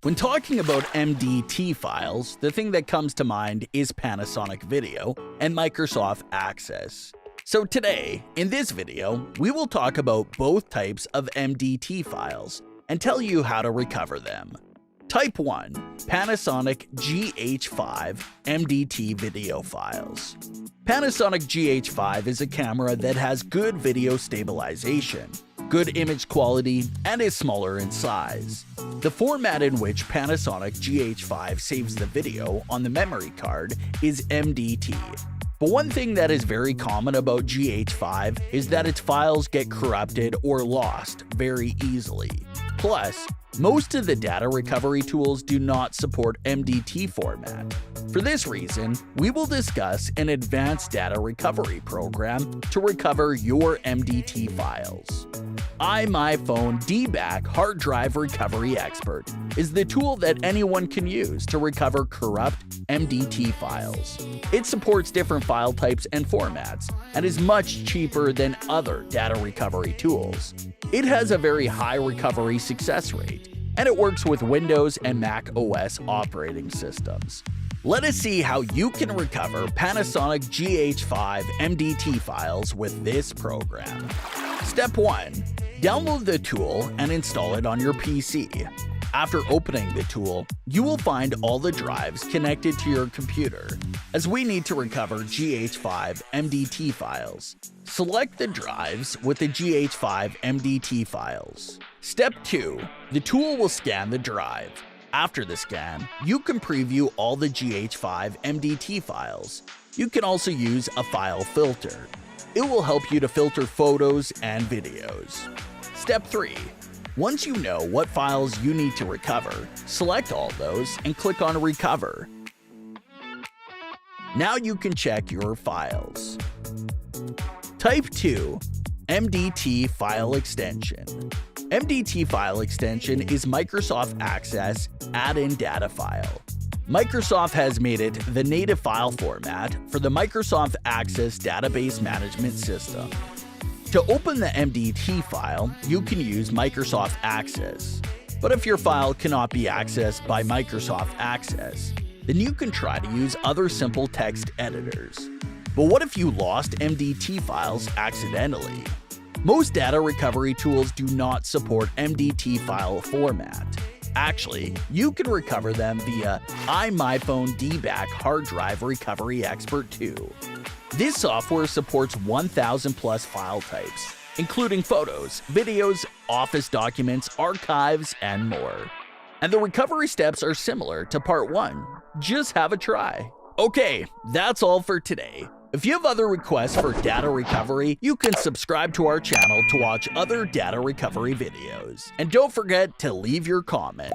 When talking about MDT files, the thing that comes to mind is Panasonic Video and Microsoft Access. So today, in this video, we will talk about both types of MDT files and tell you how to recover them. Type 1. Panasonic GH5 MDT video files. Panasonic GH5 is a camera that has good video stabilization, good image quality, and is smaller in size. The format in which Panasonic GH5 saves the video on the memory card is MDT. But one thing that is very common about GH5 is that its files get corrupted or lost very easily. Plus, most of the data recovery tools do not support MDT format. For this reason, we will discuss an advanced data recovery program to recover your MDT files. iMyFone DBAC Hard Drive Recovery Expert is the tool that anyone can use to recover corrupt MDT files. It supports different file types and formats and is much cheaper than other data recovery tools. It has a very high recovery success rate, and it works with Windows and Mac OS operating systems. Let us see how you can recover Panasonic GH5 MDT files with this program. Step 1. Download the tool and install it on your PC. After opening the tool, you will find all the drives connected to your computer, as we need to recover GH5 MDT files. Select the drives with the GH5 MDT files. Step 2. The tool will scan the drive. After the scan, you can preview all the GH5 MDT files. You can also use a file filter. It will help you to filter photos and videos. Step 3. Once you know what files you need to recover, select all those and click on Recover. Now you can check your files. Type 2. MDT File Extension. MDT File Extension is Microsoft Access add-in data file. Microsoft has made it the native file format for the Microsoft Access database management system. To open the MDT file, you can use Microsoft Access. But if your file cannot be accessed by Microsoft Access, then you can try to use other simple text editors. But what if you lost MDT files accidentally? Most data recovery tools do not support MDT file format. Actually, you can recover them via iMyFone DBAC Hard Drive Recovery Expert 2. This software supports 1,000 plus file types, including photos, videos, office documents, archives, and more. And the recovery steps are similar to part 1. Just have a try. Okay, that's all for today. If you have other requests for data recovery, you can subscribe to our channel to watch other data recovery videos. And don't forget to leave your comment.